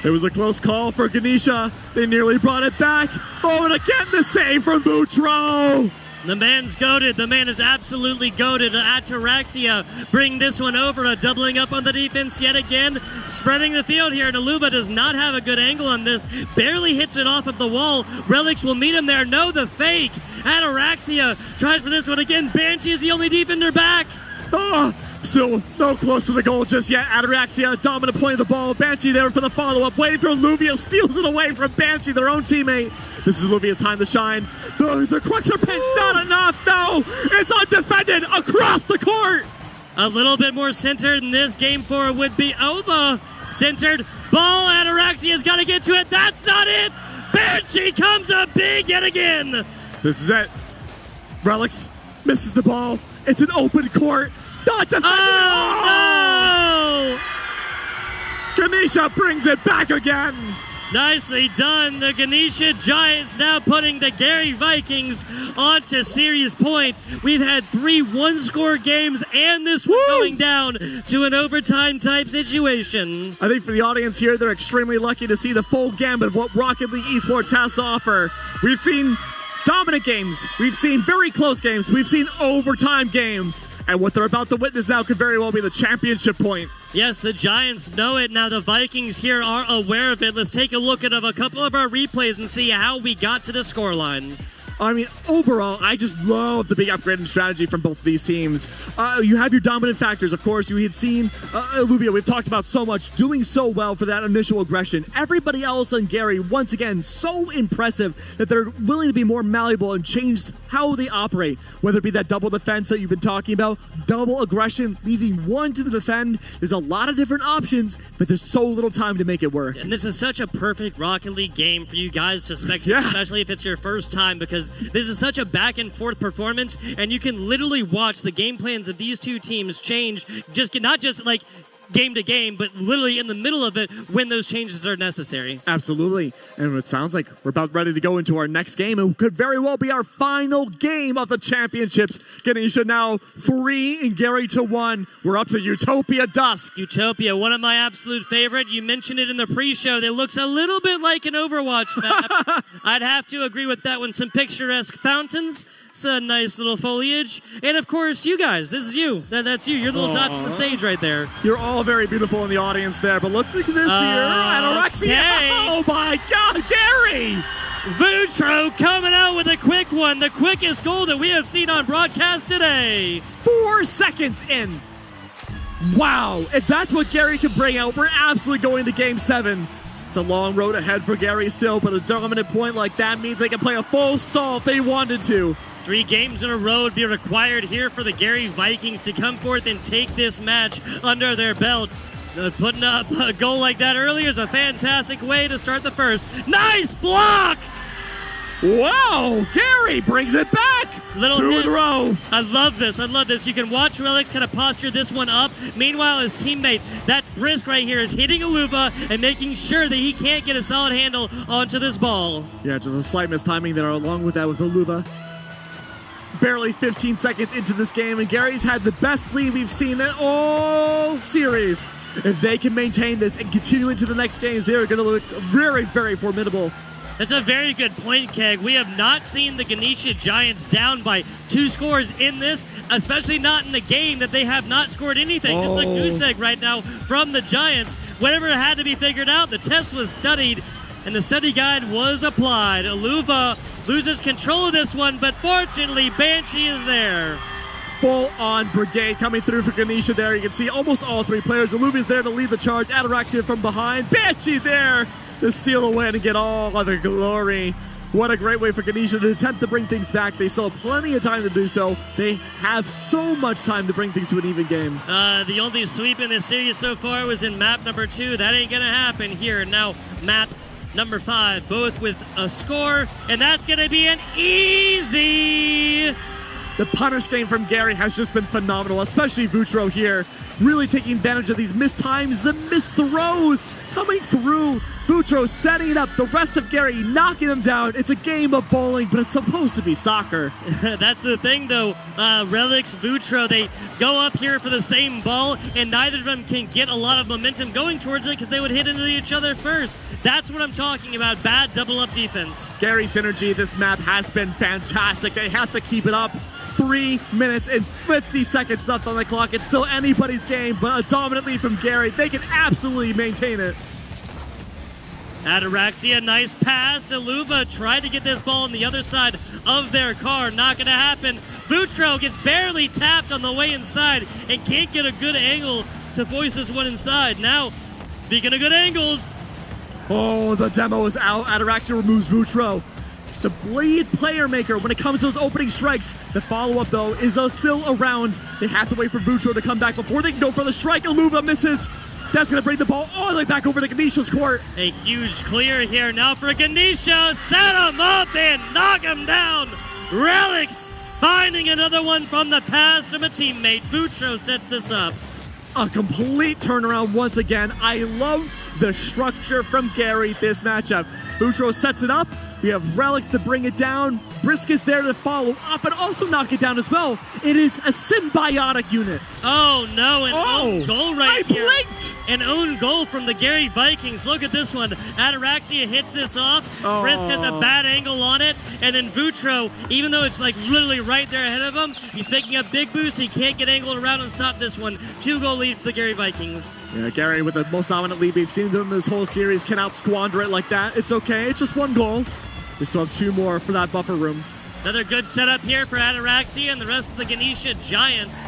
It was a close call for Ganesha. They nearly brought it back. Oh, and again the save from Boutro. The man's goated. The man is absolutely goated. Ataraxia bring this one over, doubling up on the defense yet again, spreading the field here. And Aluva does not have a good angle on this. Barely hits it off of the wall. Relics will meet him there. No, the fake. Ataraxia tries for this one again. Banshee is the only defender back. Oh, still no close to the goal just yet. Ataraxia, dominant play of the ball. Banshee there for the follow-up. Waiting for Alluvia. Steals it away from Banshee, their own teammate. This is Alluvia's time to shine. The Quicks are pinched. Not enough. No. It's undefended across the court. A little bit more centered in this game for would be Ova. Centered. Ball. Ataraxia's got to get to it. That's not it. Banshee comes up big yet again. This is it. Relics misses the ball. It's an open court. Not defended. Oh, no! Ganesha brings it back again. Nicely done. The Ganesha Giants now putting the Gary Vikings onto series points. We've had 3 one-score games and this one going down to an overtime type situation. I think for the audience here, they're extremely lucky to see the full gamut of what Rocket League Esports has to offer. We've seen dominant games. We've seen very close games. We've seen overtime games. And what they're about to witness now could very well be the championship point. Yes, the Giants know it. Now the Vikings here are aware of it. Let's take a look at a couple of our replays and see how we got to the scoreline. I mean, overall, I just love the big upgrade in strategy from both of these teams. You have your dominant factors, of course. You had seen Alluvia, we've talked about so much, doing so well for that initial aggression. Everybody else on Gary, once again, so impressive that they're willing to be more malleable and change how they operate. Whether it be that double defense that you've been talking about, double aggression, leaving one to the defend. There's a lot of different options, but there's so little time to make it work. And this is such a perfect Rocket League game for you guys to spectate, especially if it's your first time, because this is such a back and forth performance, and you can literally watch the game plans of these two teams change, not just like game to game, but literally in the middle of it when those changes are necessary. Absolutely. And it sounds like we're about ready to go into our next game. It could very well be our final game of the championships. Ganesha now 3 and Gary to 1. We're up to Utopia Dusk. Utopia, one of my absolute favorite. You mentioned it in the pre-show. That looks a little bit like an Overwatch map. I'd have to agree with that one. Some picturesque fountains. Some nice little foliage. And of course, you guys. This is you. That's you. You're the little dots on the stage right there. You're all very beautiful in the audience there, but let's look at this here. Ataraxia. Oh my God, Gary! Boutro coming out with a quick one. The quickest goal that we have seen on broadcast today. 4 seconds in. Wow. If that's what Gary can bring out, we're absolutely going to Game 7. It's a long road ahead for Gary still, but a dominant point like that means they can play a full stall if they wanted to. 3 games in a row would be required here for the Gary Vikings to come forth and take this match under their belt. Putting up a goal like that earlier is a fantastic way to start the first. Nice block! Wow, Gary brings it back. Little 2 hit. in a row. I love this. I love this. You can watch Relics kind of posture this one up. Meanwhile, his teammate, that's Brisk right here, is hitting Aluva and making sure that he can't get a solid handle onto this ball. Yeah, just a slight mistiming there along with that with Aluva. Barely 15 seconds into this game, and Gary's had the best lead we've seen in all series. If they can maintain this and continue into the next games, they're going to look very, very formidable. That's a very good point, Keg. We have not seen the Ganesha Giants down by 2 scores in this, especially not in a game that they have not scored anything. It's a goose egg right now from the Giants. Whatever had to be figured out, the test was studied, and the study guide was applied. Aluva loses control of this one, but fortunately, Banshee is there. Full-on brigade coming through for Ganesha there. You can see almost all 3 players. Aluva's there to lead the charge. Ataraxia from behind. Banshee there to steal away and get all of the glory. What a great way for Ganesha to attempt to bring things back. They still have plenty of time to do so. They have so much time to bring things to an even game. The only sweep in this series so far was in map number 2. That ain't going to happen here. Now, map number 5, both with a score, and that's going to be an easy The punish game from Gary has just been phenomenal, especially Vutro here, really taking advantage of these missed times, the missed throws, coming through. Vutro setting it up, the rest of Gary knocking him down. It's a game of bowling, but it's supposed to be soccer. That's the thing, though. Relix, Vutro, they go up here for the same ball, and neither of them can get a lot of momentum going towards it because they would hit into each other first. That's what I'm talking about, bad double-up defense. Gary synergy, this map has been fantastic. They have to keep it up. 3 minutes and 50 seconds left on the clock. It's still anybody's game, but a dominant lead from Gary. They can absolutely maintain it. Ataraxia, nice pass. Iluva tried to get this ball on the other side of their car. Not going to happen. Vutro gets barely tapped on the way inside and can't get a good angle to voice this one inside. Now, speaking of good angles. Oh, the demo is out. Ataraxia removes Vutro. The lead player maker when it comes to those opening strikes. The follow-up, though, is still around. They have to wait for Vutro to come back before they can go for the strike. Iluva misses. That's going to bring the ball all the way back over to Ganesha's court. A huge clear here now for Ganesha. Set him up and knock him down. Relix finding another one from the pass from a teammate. Vutro sets this up. A complete turnaround once again. I love the structure from Gary this matchup. Vutro sets it up. We have Relix to bring it down. Brisk is there to follow up and also knock it down as well. It is a symbiotic unit. Oh no, an own goal right here. I blinked! An own goal from the Gary Vikings. Look at this one. Ataraxia hits this off. Brisk has a bad angle on it. And then Vutro, even though it's like literally right there ahead of him, he's picking up big boost. He can't get angled around and stop this one. 2-goal lead for the Gary Vikings. Yeah, Gary with the most dominant lead we've seen them this whole series cannot squander it like that. It's okay. It's just 1 goal. We still have 2 more for that buffer room. Another good setup here for Ataraxia and the rest of the Ganesha Giants.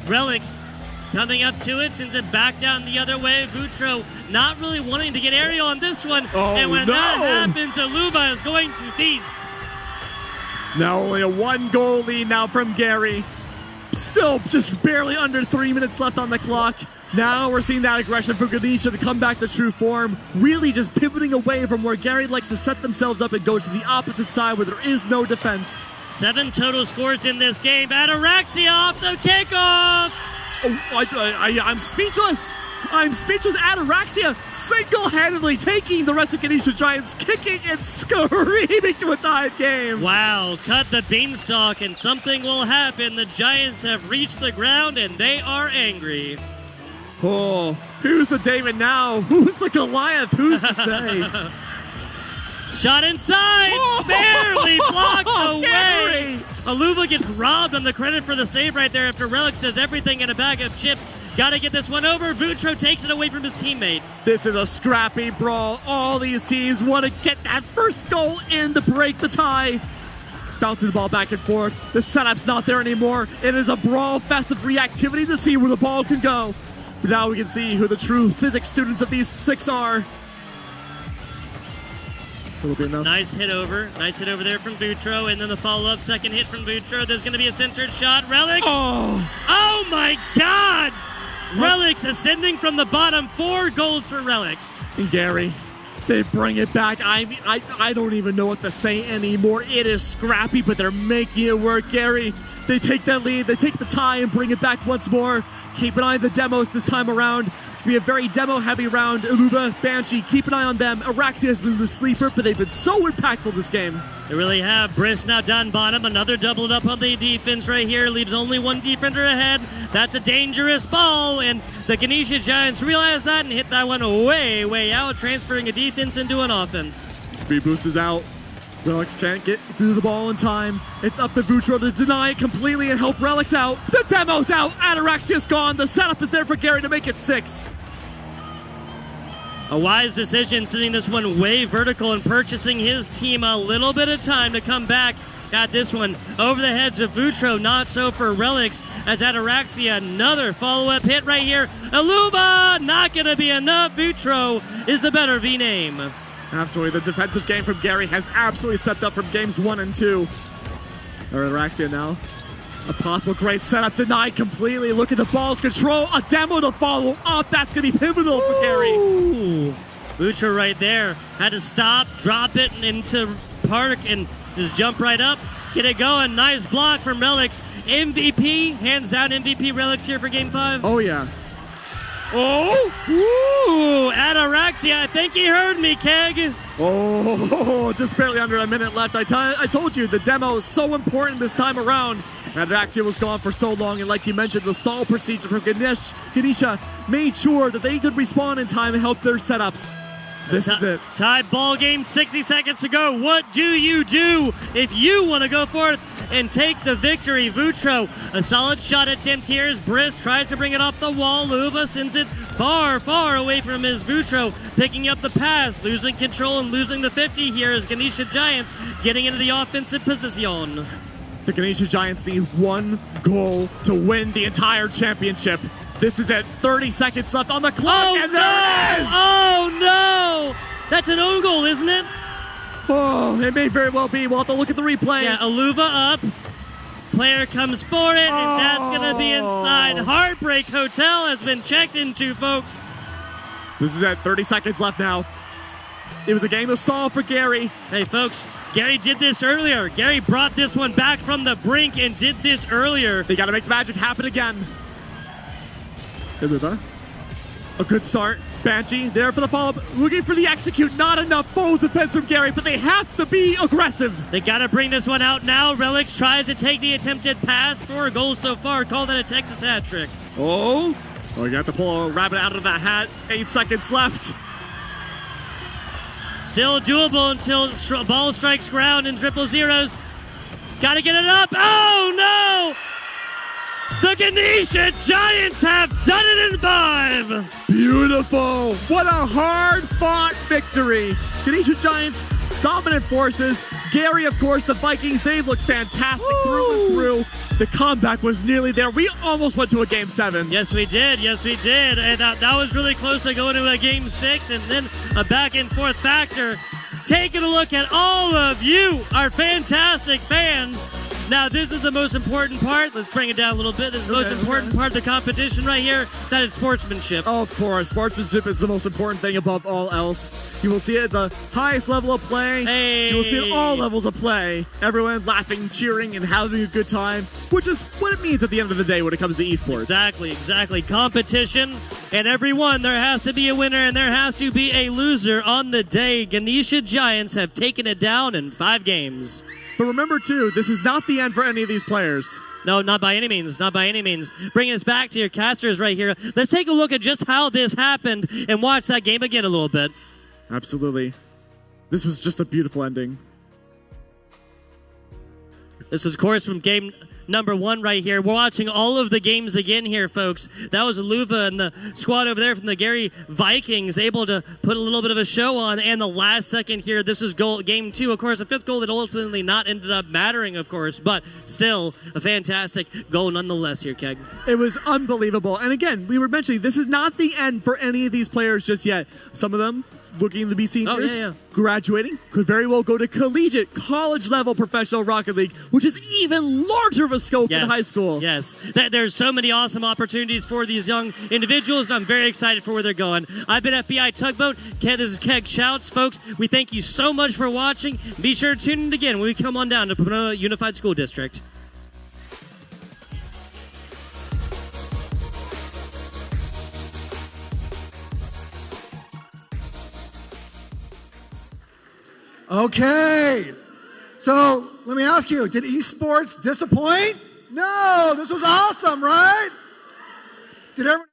Relix coming up to it, sends it back down the other way. Vutro not really wanting to get aerial on this one. And when that happens, Iluva is going to feast. Now only a 1-goal lead now from Gary. Still just barely under 3 minutes left on the clock. Now we're seeing that aggression from Ganesha to come back to true form, really just pivoting away from where Gary likes to set themselves up and go to the opposite side where there is no defense. 7 total scores in this game. Ataraxia off the kickoff! Oh, I'm speechless. I'm speechless. Ataraxia single-handedly taking the rest of Ganesha Giants, kicking and screaming to a tied game. Wow, cut the beanstalk and something will happen. The Giants have reached the ground and they are angry. Oh, who's the David now? Who's the Goliath? Who's to say? Shot inside! Barely blocked away! Iluva gets robbed on the credit for the save right there after Relix does everything in a bag of chips. Gotta get this one over. Vutro takes it away from his teammate. This is a scrappy brawl. All these teams want to get that first goal in to break the tie. Bouncing the ball back and forth. The setup's not there anymore. It is a brawl fest of reactivity to see where the ball can go. But now we can see who the true physics students of these 6 are. Nice hit over. Nice hit over there from Vutro. And then the follow-up second hit from Vutro. There's going to be a centered shot. Relix. Oh my God! Relix ascending from the bottom. 4 goals for Relix. And Gary, they bring it back. I don't even know what to say anymore. It is scrappy, but they're making it work. Gary, they take that lead. They take the tie and bring it back once more. Keep an eye on the demos this time around. It's going to be a very demo-heavy round. Iluva, Banshee, keep an eye on them. Ataraxia has been the sleeper, but they've been so impactful this game. They really have. Brisk now down bottom. Another doubled up on the defense right here. Leaves only 1 defender ahead. That's a dangerous ball, and the Ganesha Giants realize that and hit that one way, way out, transferring a defense into an offense. Speed boost is out. Relix can't get through the ball in time. It's up to Vutro to deny it completely and help Relix out. The demo's out. Ataraxia's gone. The setup is there for Gary to make it 6. A wise decision, sending this one way vertical and purchasing his team a little bit of time to come back. Got this one over the heads of Vutro. Not so for Relix as Ataraxia. Another follow-up hit right here. Iluva, not going to be enough. Vutro is the better V name. Absolutely. The defensive game from Gary has absolutely stepped up from games 1 and 2. Ataraxia now. A possible great setup denied completely. Look at the ball's control. A demo to follow up. That's going to be pivotal for Gary. Vutro right there. Had to stop, drop it into park, and just jump right up. Get it going. Nice block from Relics. MVP, hands down MVP Relics here for Game 5. Oh, yeah. Oh! Ooh! Ataraxia, I think he heard me, Keg. Oh, just barely under a minute left. I told you, the demo is so important this time around. Ataraxia was gone for so long, and like you mentioned, the stall procedure from Ganesha made sure that they could respawn in time and help their setups. This is it. Tied ball game, 60 seconds to go. What do you do if you want to go forth and take the victory? Vutro, a solid shot attempt here as Briss tries to bring it off the wall. Luva sends it far, far away from his Vutro, picking up the pass, losing control and losing the 50 here as Ganesha Giants getting into the offensive position. The Ganesha Giants need one goal to win the entire championship. This is at 30 seconds left on the clock, and there it is! Oh, no! That's an own goal, isn't it? Oh, it may very well be. We'll have to look at the replay. Yeah, Aluva up. Player comes for it, and that's going to be inside. Heartbreak Hotel has been checked into, folks. This is at 30 seconds left now. It was a game of stall for Gary. Hey, folks, Gary did this earlier. Gary brought this one back from the brink and did this earlier. They got to make the magic happen again. A good start. Banshee there for the follow-up. Looking for the execute. Not enough full defense from Gary, but they have to be aggressive. They got to bring this one out now. Relics tries to take the attempted pass. 4 goals so far. Call that a Texas hat trick. Oh, you got to pull a rabbit out of that hat. 8 seconds left. Still doable until ball strikes ground and triple zeros. Got to get it up. Oh, no! The Ganesha Giants have done it in 5! Beautiful! What a hard-fought victory! Ganesha Giants, dominant forces. Gary, of course, the Vikings, they looked fantastic through and through. The comeback was nearly there. We almost went to a Game 7. Yes, we did. Yes, we did. And that was really close to going to a Game 6 and then a back-and-forth factor. Taking a look at all of you, our fantastic fans. Now, this is the most important part. Let's bring it down a little bit. This is the most important part of the competition right here. That is sportsmanship. Oh, of course. Sportsmanship is the most important thing above all else. You will see it at the highest level of play. Hey. You will see it at all levels of play. Everyone laughing, cheering, and having a good time, which is what it means at the end of the day when it comes to esports. Exactly. Competition. And everyone, there has to be a winner and there has to be a loser on the day. Ganesha Giants have taken it down in 5 games. But remember, too, this is not the end for any of these players. No, not by any means. Not by any means. Bringing us back to your casters right here. Let's take a look at just how this happened and watch that game again a little bit. Absolutely. This was just a beautiful ending. This is, of course, from game number 1 right here. We're watching all of the games again here, folks. That was Aluva and the squad over there from the Gary Vikings able to put a little bit of a show on. And the last second here, this is game 2. Of course, a 5th goal that ultimately not ended up mattering, of course, but still a fantastic goal nonetheless here, Keg. It was unbelievable. And again, we were mentioning this is not the end for any of these players just yet. Some of them looking to be seniors, graduating, could very well go to collegiate, college-level professional Rocket League, which is even larger of a scope than high school. Yes, there's so many awesome opportunities for these young individuals, and I'm very excited for where they're going. I've been FBI Tugboat. This is Keg Shouts, folks. We thank you so much for watching. Be sure to tune in again when we come on down to Pomona Unified School District. Okay, so let me ask you, did esports disappoint? No, this was awesome, right? Did everyone...